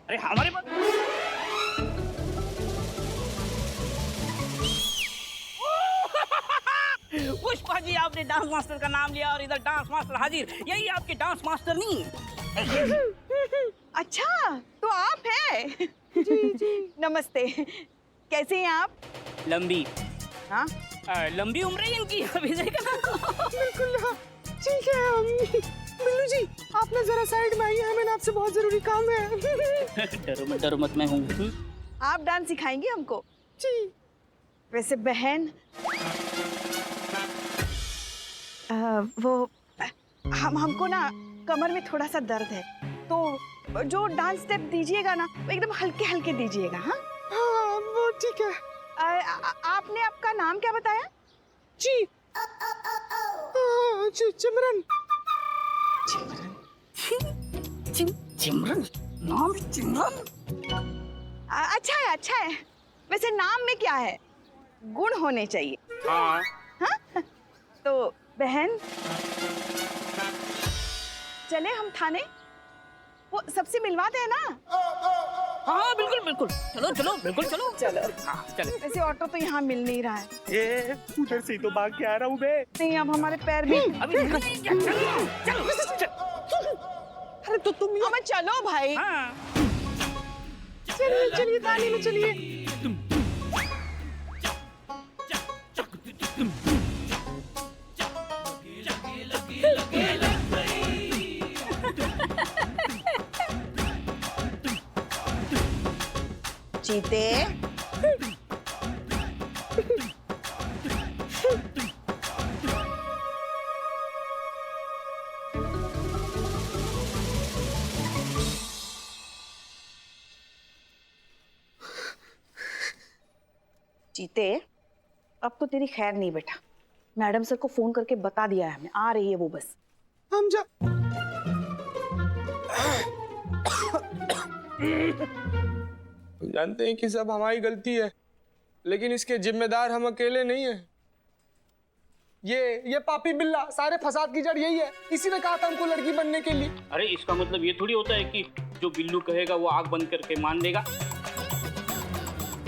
अरे हमारे पुष्पा जी, आपने डांस मास्टर का नाम लिया और इधर डांस मास्टर हाजिर। यही आपके डांस मास्टर नहीं है? अच्छा, तो आप हैं? जी जी। नमस्ते, कैसे हैं आप? लंबी हाँ? लंबी उम्र है इनकी, अभी देखा ना। बिल्कुल हाँ, ठीक है। बिल्लू जी, आप ना जरा साइड में आइए, हमें ना आपसे बहुत जरूरी काम है। डरो मत, मैं हूँ। आप डांस सिखाएंगे हमको? जी। वैसे बहन, वो हमको ना कमर में थोड़ा सा दर्द है, तो जो डांस स्टेप दीजिएगा ना वो एकदम हल्के हल्के दीजिएगा। हाँ हाँ, वो ठीक है। आपने आपका नाम क्या बताया? जी। हाँ, चिमरन। चिमरन, नाम चिमरन। अच्छा है, अच्छा है। वैसे नाम में क्या है, गुण होने चाहिए। हाँ। हाँ? तो बहन, चले हम थाने, वो सबसे मिलवाते हैं ना? हाँ बिल्कुल बिल्कुल, चलो चलो, बिल्कुल चलो चलो। हाँ चलो। वैसे ऑटो तो यहाँ मिल नहीं रहा है। ये उधर से तो भाग के आ रहा हूँ मैं। नहीं, अब हमारे पैर भी। अभी निकल नहीं क्या? चलो। अरे तो तुम ही चलो भाई। हाँ। चलिए चलिए, थाने में चलिए। चीते, चीते, अब तो तेरी खैर नहीं बेटा। मैडम सर को फोन करके बता दिया है हमने, आ रही है वो बस। हम जा। जानते हैं कि सब हमारी गलती है, लेकिन इसके जिम्मेदार हम अकेले नहीं हैं। ये पापी बिल्ला, सारे फसाद की जड़ यही है। इसी ने कहा था हमको लड़की बनने के लिए। अरे इसका मतलब ये थोड़ी होता है कि जो बिल्लू कहेगा वो आग बंद करके मान लेगा।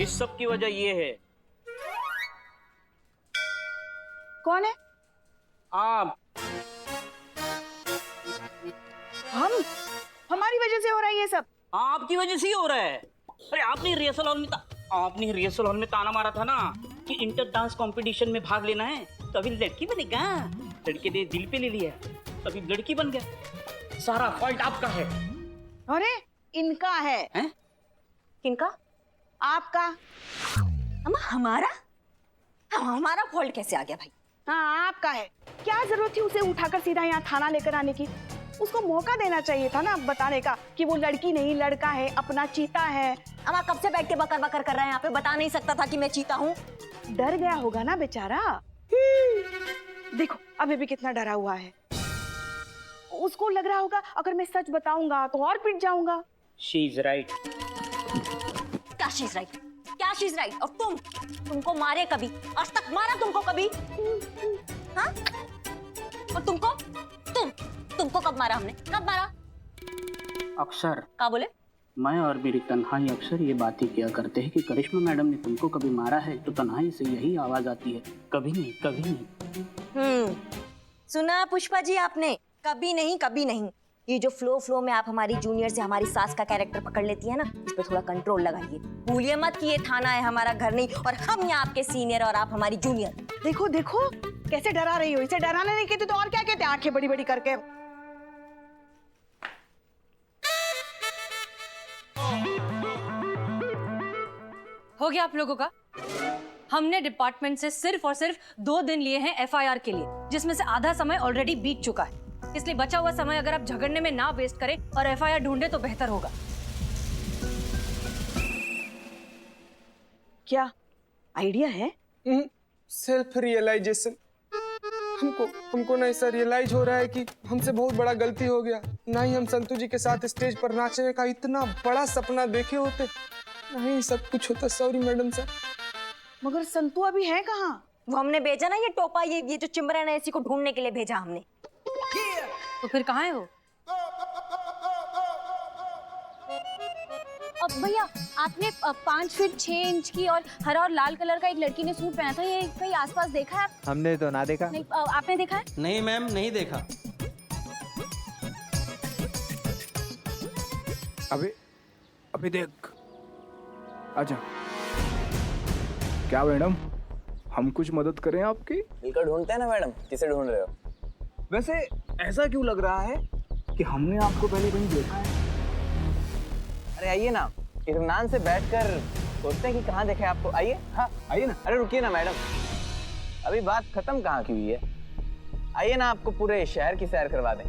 इस सब की वजह ये है। कौन है? आप। हमारी वजह से हो रहा है ये सब। आपकी वजह से ही हो रहा है। अरे आपने रिहर्सल हॉल में ताना मारा था ना कि इंटर डांस कंपटीशन में भाग लेना है, तो अभी लड़की बनेगा। लड़के ने दिल पे ले लिया, तभी लड़की बन गया। सारा फॉल्ट आपका है। अरे इनका है। हैं? किनका? आपका। अम्मा हमारा? हमारा फॉल्ट कैसे आ गया भाई? हाँ आपका है। क्या जरूरत थी उसे उठाकर सीधा यहाँ थाना लेकर आने की? उसको मौका देना चाहिए था ना बताने का कि वो लड़की नहीं लड़का है, अपना चीता है। अम्मा कब से बैठ के बकर बकर कर रहे हैं यहाँ पे? बता नहीं सकता था कि मैं चीता हूँ? डर गया होगा ना बेचारा। देखो अभी भी कितना डरा हुआ है। उसको लग रहा होगा अगर मैं सच बताऊंगा तो और पिट जाऊंगा। She is right. क्या शी इज राइट? क्या शी इज राइट? और तुमको मारे कभी? आज तक मारा तुमको कभी? हाँ? और तुमको कब मारा हमने? कब मारा? अक्सर क्या बोले? मैं और मेरी तन्हाई अक्सर ये बातें किया करते हैं कि करिश्मा मैडम ने तुमको कभी मारा है, तो तन्हाई से यही आवाज आती है, कभी नहीं कभी नहीं। सुना पुष्पा जी आपने? कभी नहीं कभी नहीं। ये जो फ्लो में आप हमारी जूनियर से हमारी सास का कैरेक्टर पकड़ लेती है ना, इस पे थोड़ा कंट्रोल लगाइए। भूलिए मत कि ये थाना है, हमारा घर नहीं, और हम यहाँ आपके सीनियर और आप हमारी जूनियर। देखो देखो कैसे डरा रही हो। इसे डराने नहीं कहते तो और क्या कहते? आंखें बड़ी बड़ी करके। हो गया आप लोगों का? हमने डिपार्टमेंट से सिर्फ और सिर्फ 2 दिन लिए हैं एफआईआर के लिए, जिसमें से आधा समय ऑलरेडी बीत चुका है। इसलिए बचा हुआ समय अगर आप झगड़ने में ना वेस्ट करें और एफआईआर ढूंढे तो बेहतर होगा। क्या आइडिया है? Self realisation. हमको ना ऐसा रियलाइज हो रहा है कि हमसे बहुत बड़ा गलती हो गया। ना ही हम संतू जी के साथ स्टेज पर नाचने का इतना बड़ा सपना देखे होते, ना ही सब कुछ होता। Sorry madam sir. मगर संतू अभी है कहाँ? वो हमने भेजा ना, ये टोपा, ये जो चिमरन है, इसी को ढूंढने के लिए भेजा हमने। तो फिर कहाँ है वो? भैया आपने 5 फीट 6 इंच की और हरा और लाल कलर का एक लड़की ने सूट पहना था, ये कहीं आसपास देखा है आप? हमने तो ना देखा। नहीं, आपने देखा है? नहीं मैम, नहीं देखा। अभी देख। अच्छा क्या मैडम, हम कुछ मदद करें आपकी? मिलकर ढूंढते हैं ना मैडम, किसे ढूंढ रहे हो? वैसे ऐसा क्यों लग रहा है कि हमने आपको पहले कहीं देखा है? अरे आइए ना, इत्मीनान से बैठकर सोचते हैं कि कहाँ देखे आपको। आइए। हाँ आइए ना। अरे रुकिए ना मैडम, अभी बात खत्म कहाँ की हुई है। आइए ना, आपको पूरे शहर की सैर करवा दें।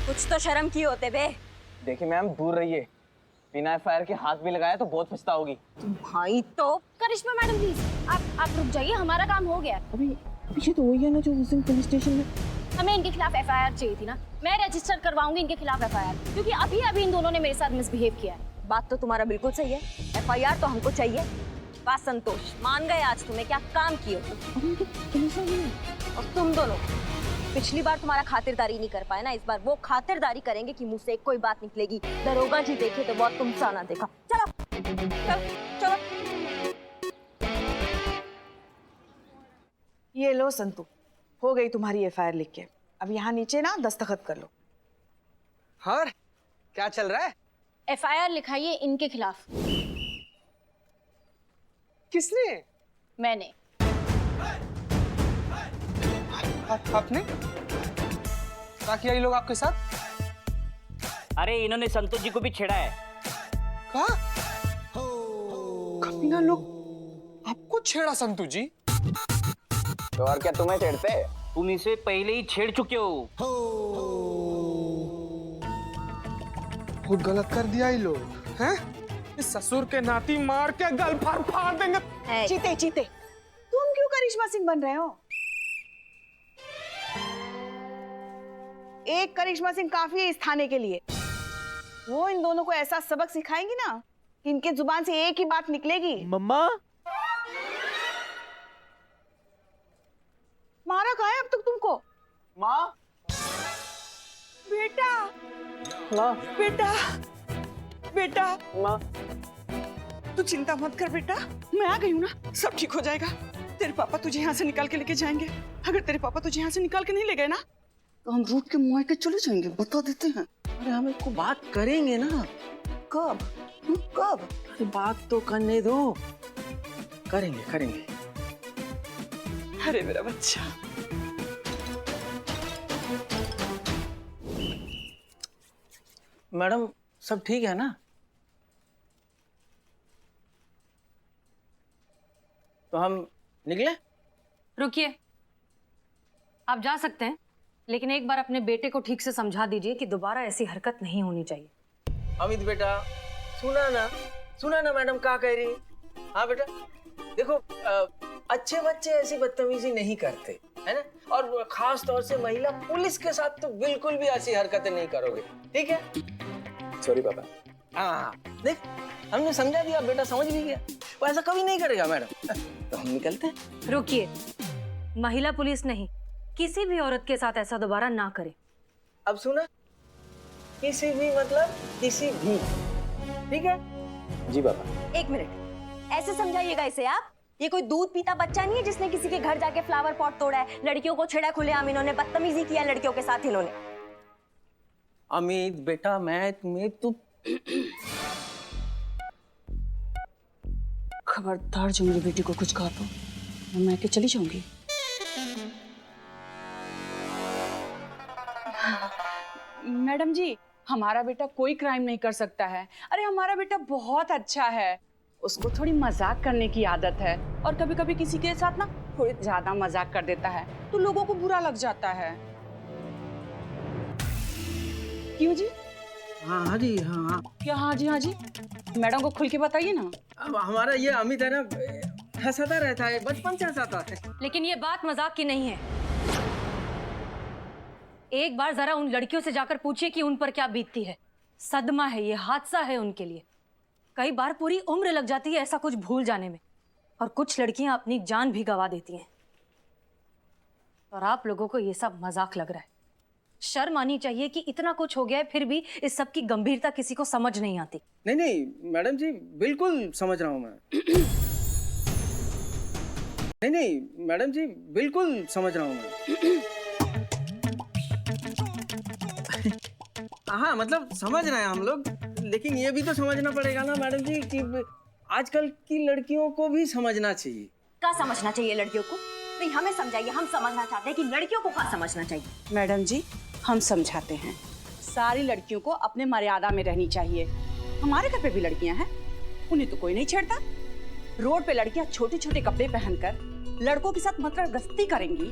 कुछ तो शर्म की होते बे। देखिए मैम, दूर रहिए, बिना एफआईआर के हाथ भी लगाया तो बहुत पछताओगी। भाई तो करिश्मा मैडम प्लीज आप रुक जाइए, हमारा काम हो गया। अभी पीछे तो वही है ना जो उस दिन पुलिस स्टेशन में। हमें इनके खिलाफ एफआईआर चाहिए थी ना, मैं रजिस्टर करवाऊंगी इनके खिलाफ एफआईआर, क्योंकि अभी अभी इन दोनों ने मेरे साथ मिसबिहेव किया है। बात तो तुम्हारा बिल्कुल सही है, एफआईआर तो हमको चाहिए। बात संतोष, मान गए आज तुम्हें क्या काम किए हो और तुम दोनों पिछली बार तुम्हारा खातिरदारी नहीं कर पाए ना, इस बार वो खातिरदारी करेंगे कि मुंह से कोई बात निकलेगी। दरोगा जी देखे तो बहुत तुमसा ना देखा। चलो चलो चलो। ये लो संतू, हो गई तुम्हारी एफआईआर लिख के। अब यहाँ नीचे ना दस्तखत कर लो। हाँ क्या चल रहा है? एफआईआर लिखाइए इनके खिलाफ। किसने? मैंने। आपने? ताकि ये लोग आपके साथ? अरे इन्होंने संतोष जी को भी छेड़ा है। कहा? कमीना लोग आपको छेड़ा संतू जी? तो और क्या तुम्हें छेड़ते? तुम इसे पहले ही छेड़ चुके हो। बहुत गलत कर दिया ये लोग, हैं? इस ससुर के नाती मार के गल फाड़ देंगे। चीते चीते, तुम क्यों करिश्मा सिंह बन रहे हो? एक करिश्मा सिंह काफी है इस थाने के लिए। वो इन दोनों को ऐसा सबक सिखाएंगी ना कि इनके जुबान से एक ही बात निकलेगी। मम्मा मारा कहाँ है अब तक तुमको? माँ, बेटा माँ, बेटा बेटा, माँ। तू चिंता मत कर बेटा, मैं आ गई हूँ ना, सब ठीक हो जाएगा। तेरे पापा तुझे यहाँ से निकाल के लेके जाएंगे। अगर तेरे पापा तुझे यहाँ से निकाल के नहीं ले गए ना तो हम रूट के मुँह के चले जाएंगे, बता देते हैं। अरे हम इसको बात करेंगे ना। कब? कब? अरे बात तो करने दो। करेंगे करेंगे। अरे मेरा बच्चा। मैडम सब ठीक है ना? तो हम निकले? रुकिए, आप जा सकते हैं, लेकिन एक बार अपने बेटे को ठीक से समझा दीजिए कि दोबारा ऐसी हरकत नहीं होनी चाहिए। अमित बेटा, सुना ना मैडम क्या कह रही? हाँ बेटा, देखो अच्छे बच्चे ऐसी बदतमीजी नहीं करते, है ना? और खास तौर से महिला पुलिस के साथ तो बिल्कुल भी ऐसी हरकतें नहीं करोगे, ठीक है? सॉरी पापा। हाँ देख, हमने समझा दिया, बेटा समझ भी गया। वो ऐसा कभी नहीं करेगा मैडम। तो हम निकलते हैं। रुकिए, महिला पुलिस नहीं, किसी भी औरत के साथ ऐसा दोबारा ना करें। अब सुना, किसी भी मतलब किसी भी, ठीक है? जी पापा। एक मिनट, ऐसे समझाइएगा इसे आप। ये कोई दूध पीता बच्चा नहीं है जिसने किसी के घर जाके फ्लावर पॉट तोड़ा है। लड़कियों को छेड़ा खुलेआम इन्होंने, बदतमीजी किया लड़कियों के साथ इन्होंने। अमित बेटा, मैं तुम्हें तो खबरदार जो मेरी बेटी को कुछ कहा तो मैं के चली जाऊंगी। मैडम जी, हमारा बेटा कोई क्राइम नहीं कर सकता है। अरे हमारा बेटा बहुत अच्छा है, उसको थोड़ी मजाक करने की आदत है और कभी कभी किसी के साथ ना थोड़ी ज्यादा मजाक कर देता है तो लोगों को बुरा लग जाता है। क्यों जी? हाँ हाँ जी, हाँ हाँ। क्या हाँ जी हाँ जी? मैडम को खुल के बताइए ना। अब हमारा ये अमित है ना, हंसाता रहता है, बचपन से हंसाता है। लेकिन ये बात मजाक की नहीं है। एक बार जरा उन लड़कियों से जाकर पूछिए कि उन पर क्या बीतती है। सदमा है, ये हादसा है उनके लिए। कई बार पूरी उम्र लग जाती है ऐसा कुछ भूल जाने में, और कुछ लड़कियां अपनी जान भी गंवा देती हैं। और आप लोगों को ये सब मजाक लग रहा है। शर्म आनी चाहिए कि इतना कुछ हो गया है, फिर भी इस सब की गंभीरता किसी को समझ नहीं आती। नहीं नहीं मैडम जी, बिल्कुल समझ रहा हूँ मैं। नहीं नहीं मैडम जी, बिल्कुल समझ रहा हूँ मैं। हाँ मतलब समझ रहे हैं हम लोग, लेकिन ये भी तो समझना पड़ेगा ना मैडम जी कि आजकल की लड़कियों को भी समझना चाहिए। क्या समझना चाहिए लड़कियों को? नहीं, हमें समझाइए, हम समझना चाहते हैं कि लड़कियों को क्या समझना चाहिए। मैडम जी, हम समझाते हैं। सारी लड़कियों को अपने मर्यादा में रहनी चाहिए। हमारे घर पे भी लड़कियां हैं, उन्हें तो कोई नहीं छेड़ता। रोड पे लड़कियां छोटे छोटे कपड़े पहनकर लड़कों के साथ मतलब गस्ती करेंगी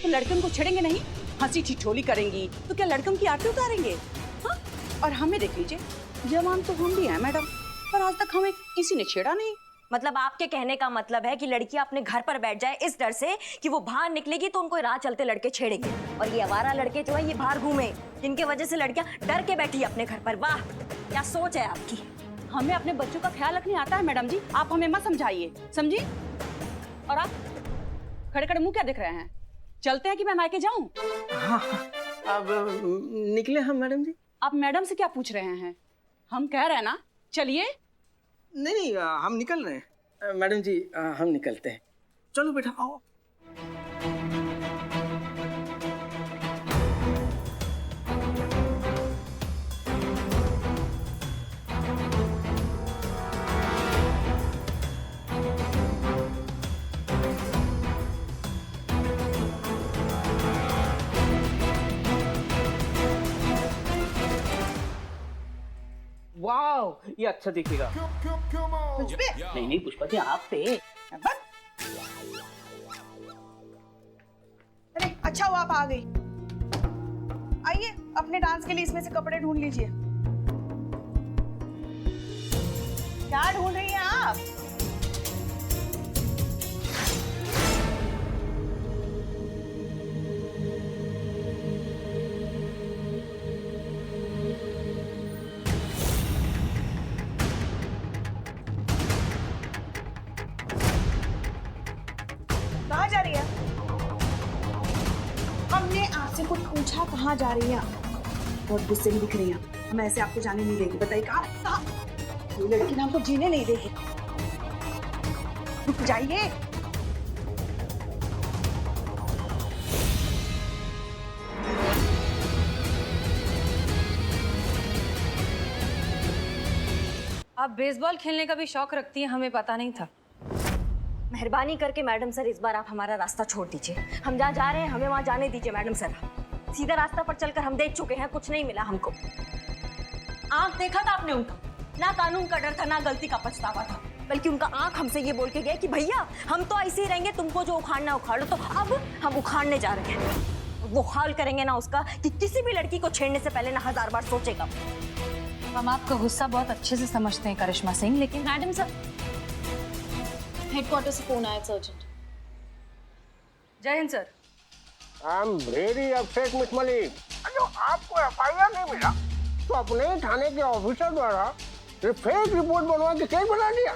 तो लड़के उनको छेड़ेंगे नहीं, हंसी ठिठोली करेंगी तो क्या लड़के उनकी आरती उतारेंगे? हाँ? और हमें देख लीजिए, जवान तो हम भी हैं मैडम, पर आज तक हमें किसी ने छेड़ा नहीं। मतलब आपके कहने का मतलब है कि लड़कियां अपने घर पर बैठ जाए इस डर से कि वो बाहर निकलेगी तो उनको राह चलते लड़के छेड़ेंगे, और ये आवारा लड़के जो है ये बाहर घूमे, जिनके वजह से लड़कियां डर के बैठी अपने घर पर। वाह, क्या सोच है आपकी। हमें अपने बच्चों का ख्याल रखने आता है मैडम जी, आप हमें मत समझाइए, समझी? और आप खड़े खड़े मुंह क्या दिख रहे हैं? चलते हैं कि मैं मायके जाऊं? हाँ, अब निकले हम मैडम जी। आप मैडम से क्या पूछ रहे हैं? हम कह रहे हैं ना, चलिए। नहीं नहीं हम निकल रहे हैं मैडम जी, हम निकलते हैं। चलो बेटा आओ। वाह, ये अच्छा दिखेगा। नहीं नहीं पुष्पा जी, आप पे। अरे अच्छा हुआ आप आ गई। आइए अपने डांस के लिए इसमें से कपड़े ढूंढ लीजिए। क्या ढूंढ रही हैं आप? कहाँ जा रही है? हमने आपसे कुछ पूछा कहाँ जा रही हैं? बहुत गुस्से में दिख रही हैं। हम ऐसे आपको जाने नहीं देंगे। बताइए कहाँ? ये लड़की ना हमको जीने नहीं देगी। रुक जाइए। आप बेसबॉल खेलने का भी शौक रखती हैं, हमें पता नहीं था। मेहरबानी करके मैडम सर, इस बार आप हमारा रास्ता छोड़ दीजिए। हम जहाँ जा रहे हैं हमें वहाँ जाने दीजिए मैडम सर। सीधा रास्ता पर चलकर हम देख चुके हैं, कुछ नहीं मिला हमको। आंख देखा था आपने उनका? ना कानून का डर था, ना गलती का पछतावा था, बल्कि उनका आंख हमसे ये बोल के गया कि भैया हम तो ऐसे ही रहेंगे, तुमको जो उखाड़ना उखाड़ लो। तो अब हम उखाड़ने जा रहे हैं। वो हाल करेंगे ना उसका कि किसी भी लड़की को छेड़ने से पहले ना 1000 बार सोचेगा। हम आपका गुस्सा बहुत अच्छे से समझते हैं करिश्मा सिंह, लेकिन मैडम सर, हेडक्वार्टर से फोन आया सर्जेंट। जय Hind sir. I am very upset miss Malik. जो आपको एफआईआर नहीं मिला तो अपने ही थाने के ऑफिसर द्वारा फेक रिपोर्ट बनवा के केस बना दिया।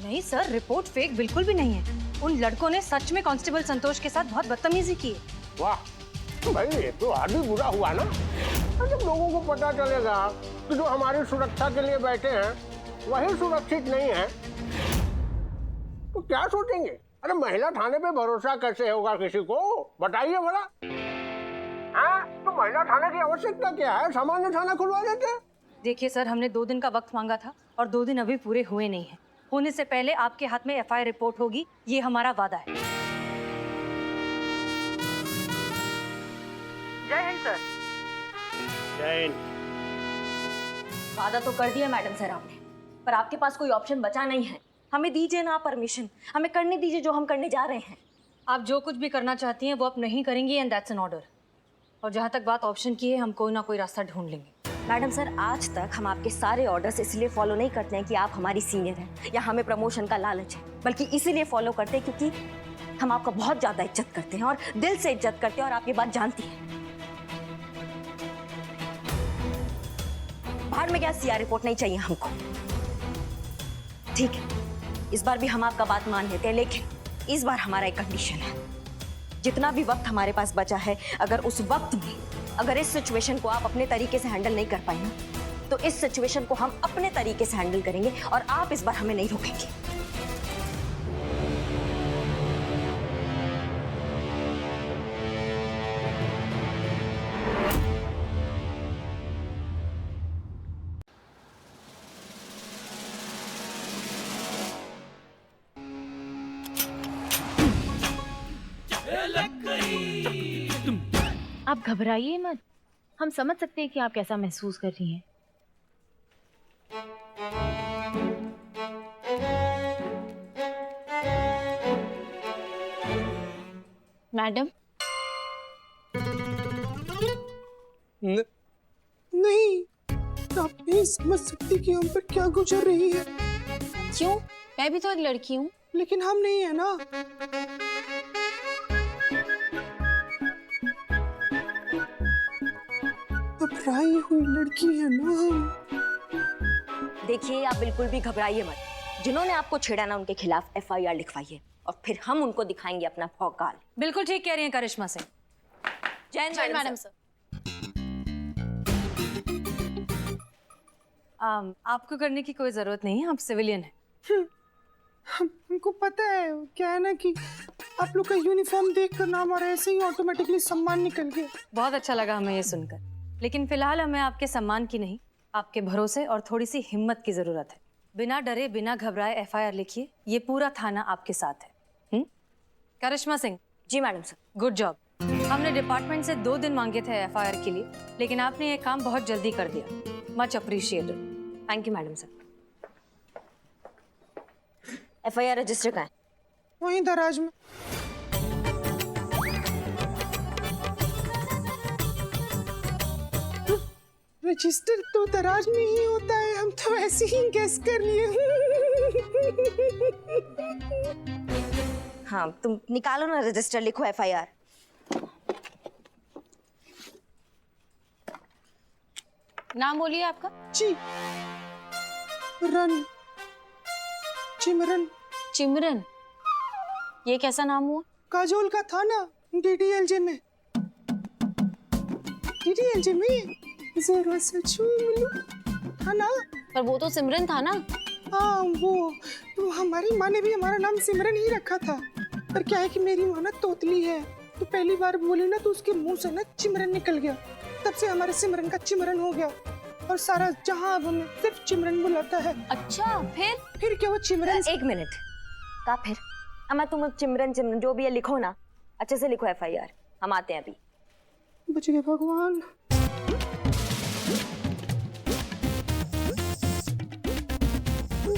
नहीं सर, रिपोर्ट फेक बिल्कुल भी नहीं है। उन लड़कों ने सच में कांस्टेबल संतोष के साथ बहुत बदतमीजी की है। वाह भाई, ये तो आदि बुरा हुआ ना। जब लोगों को पता चलेगा कि जो हमारी सुरक्षा के लिए बैठे हैं वही सुरक्षित नहीं है तो क्या सोचेंगे? अरे महिला थाने पे भरोसा कैसे होगा किसी को? बताइए भला। हाँ, तो महिला थाने की आवश्यकता क्या है? सामान्य थाना खुलवा देते हैं। देखिए सर, हमने 2 दिन का वक्त मांगा था और 2 दिन अभी पूरे हुए नहीं हैं। होने से पहले आपके हाथ में एफआईआर रिपोर्ट होगी, ये हमारा वादा है। जय हिंद सर। जय हिंद। वादा तो कर दिया मैडम सर आपने, पर आपके पास कोई ऑप्शन बचा नहीं है। हमें दीजिए ना परमिशन, हमें करने दीजिए जो हम करने जा रहे हैं। आप जो कुछ भी करना चाहती हैं वो आप नहीं करेंगी, एंड दैट्स एन ऑर्डर। और जहाँ तक बात ऑप्शन की है, हम कोई ना कोई रास्ता ढूंढ लेंगे। मैडम सर, आज तक हम आपके सारे ऑर्डर्स इसलिए फॉलो नहीं करते हैं कि आप हमारी सीनियर हैं या हमें प्रमोशन का लालच है, बल्कि इसीलिए फॉलो करते हैं क्योंकि हम आपका बहुत ज्यादा इज्जत करते हैं और दिल से इज्जत करते हैं, और आप ये बात जानती हैं। बाहर में क्या सीआर रिपोर्ट नहीं चाहिए हमको। ठीक है, इस बार भी हम आपका बात मान लेते हैं, लेकिन इस बार हमारा एक कंडीशन है। जितना भी वक्त हमारे पास बचा है, अगर उस वक्त में अगर इस सिचुएशन को आप अपने तरीके से हैंडल नहीं कर पाए ना, तो इस सिचुएशन को हम अपने तरीके से हैंडल करेंगे और आप इस बार हमें नहीं रोकेंगे। आप घबराइए मत, हम समझ सकते हैं कि आप कैसा महसूस कर रही हैं। मैडम, नहीं, आप नहीं समझ सकती कि हम पर क्या गुजर रही है। क्यों? मैं भी तो एक लड़की हूँ। लेकिन हम नहीं है ना। घबराई हुई लड़की है ना हम। देखिए, आप बिल्कुल भी घबराइए मत। जिन्होंने आपको छेड़ा ना, उनके खिलाफ एफआईआर लिखवाइए और फिर हम उनको दिखाएंगे अपना भौकाल। बिल्कुल ठीक कह रही हैं करिश्मा सिंह। जय मैडम सर। आपको करने की कोई जरूरत नहीं है, आप सिविलियन हैं। हमको पता है, क्या है ना कि आप लोग का यूनिफॉर्म देखकर ना हमारा ऐसे ही ऑटोमेटिकली सम्मान निकल गया। बहुत अच्छा लगा हमें ये सुनकर, लेकिन फिलहाल हमें आपके सम्मान की नहीं, आपके भरोसे और थोड़ी सी हिम्मत की जरूरत है। बिना डरे बिना घबराए एफआईआर लिखिए, ये पूरा थाना आपके साथ है। करिश्मा सिंह। जी मैडम सर। Good job. हमने डिपार्टमेंट से 2 दिन मांगे थे एफआईआर के लिए, लेकिन आपने ये काम बहुत जल्दी कर दिया। Much appreciated. Thank you madam sir. FIR register कहाँ है? वहीं दराज में। रजिस्टर तो दराज में ही होता है, हम तो ऐसे ही गेस कर लिए। हाँ, तुम निकालो ना रजिस्टर, लिखो एफआईआर। नाम बोलिए आपका। चिमरन। चिमरन, ये कैसा नाम हुआ? काजोल का था ना डीडीएलजे में। डीडीएलजे में जरा सा चूम लो, है ना? पर वो तो सिमरन था ना। हाँ, वो तो हमारी माँ ने भी हमारा नाम सिमरन ही रखा था। पर क्या है कि मेरी माँ ना तोतली है, तो पहली बार बोली ना तो उसके मुंह से ना चिमरन निकल गया। तब से हमारे सिमरन का चिमरन हो गया और सारा जहां अब हमें सिर्फ चिमरन बुलाता है। अच्छा, फिर क्या वो चिमरन? एक मिनट का फिर अम्मा, तुम चिमरन जो भी है लिखो ना, अच्छे से लिखो एफआईआर। हम आते हैं अभी। बच गए भगवान।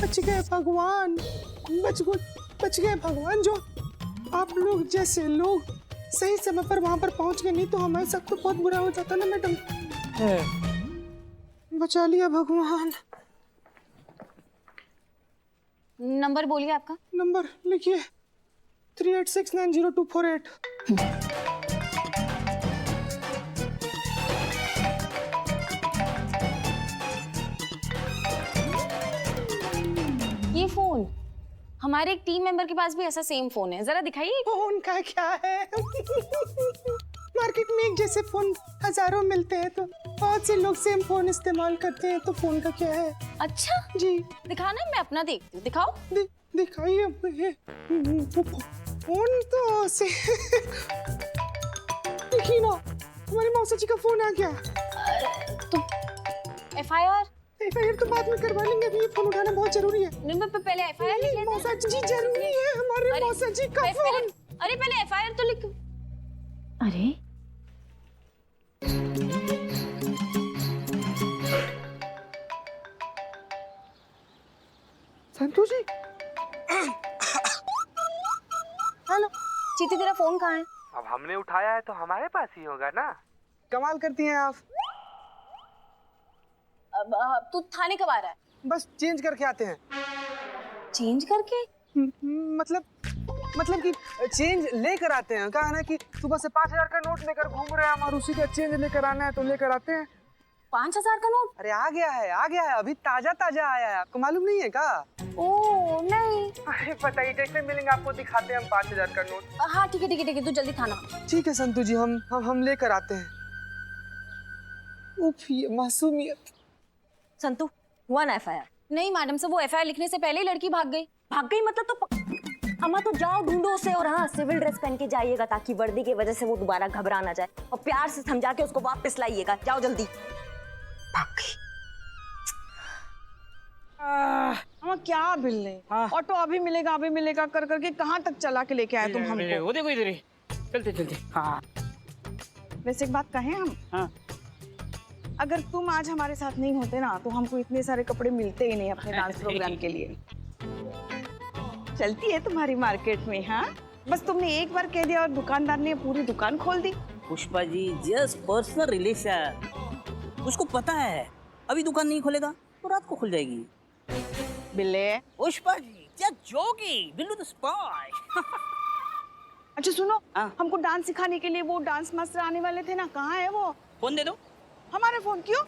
बच गए भगवान। बच गए भगवान। जो आप लोग जैसे लोग सही समय पर वहां पर पहुंच गए, नहीं तो हमारे साथ तो बहुत बुरा हो जाता ना मैडम। बचा लिया भगवान। नंबर बोलिए आपका। नंबर लिखिए 38690248। ये फोन, हमारे एक टीम मेंबर के पास भी ऐसा सेम फोन है, जरा दिखाइए। फोन का क्या है? मार्केट में एक जैसे फोन हजारों मिलते हैं, तो बहुत से लोग सेम फोन इस्तेमाल करते हैं, तो फोन का क्या है? अच्छा जी, दिखाना, मैं अपना देखती हूँ। दिखाओ। दिखाइए। फोन तो से देखिए ना, हमारी मौसा जी का फोन आ गया। तो एफआईआर तो बाद में करवा लेंगे, अभी ये फोन उठाना बहुत जरूरी है। पहले एफआईआर लिख लेते हैं। मौसा जी जरूरी है, हमारे मौसा जी का फोन। अरे पहले एफआईआर तो लिख। अरे संतोष जी। हेलो चीती, तेरा फोन कहाँ है? अब हमने उठाया है तो हमारे पास ही होगा ना। कमाल करती हैं आप। तू थाने कब आ रहा है? बस चेंज करके आते हैं। चेंज करके? मतलब कि चेंज लेकर आते हैं। कहा है ना कि सुबह से 5,000 का नोट लेकर घूम रहे हैं हम, और उसी का चेंज लेकर आना है तो लेकर आते हैं। 5,000 का नोट? अरे आ गया है, अभी ताजा ताजा आया है। आपको मालूम नहीं है क्या? ओ नहीं। अरे बताइए, जैसे मिलेंगे आपको दिखाते हैं हम 5,000 का नोट। हाँ ठीक है, तू जल्दी थाना। ठीक है संतू जी, हम लेकर आते हैं। उफ, ये मासूमियत। संतू, हुआ ना FIR? नहीं मैडम से वो FIR लिखने से पहले ही लड़की भाग गई। भाग गई मतलब? तो अम्मा तो जाओ ढूंढो उसे, और हाँ सिविल ड्रेस पहन के जाइएगा ताकि वर्दी की वजह से वो दोबारा घबरा ना जाए, और प्यार से समझा के उसको वापस लाइएगा। जाओ जल्दी। भाग गई। हम क्या बिल्ले, ऑटो अभी मिलेगा कर करके कहाँ तक चला के लेके आए तुम हमको? वो देखो इधर ही। चलते। हाँ वैसे एक बात कहें हम, हाँ। अगर तुम आज हमारे साथ नहीं होते ना तो हमको इतने सारे कपड़े मिलते ही नहीं अपने डांस प्रोग्राम के लिए। चलती है तुम्हारी मार्केट में, हाँ? बस तुमने एक बार कह दिया और दुकानदार ने पूरी दुकान खोल दी। Pushpa ji, just personal relation. उसको पता है अभी दुकान नहीं खोलेगा तो रात को खुल जाएगी। बिल्ले, Pushpa ji, just joking, Billu the spy. अच्छा सुनो, हाँ। हमको डांस सिखाने के लिए वो डांस मास्टर आने वाले थे ना, कहाँ है वो? फोन दे दो। हमारे फोन क्यों?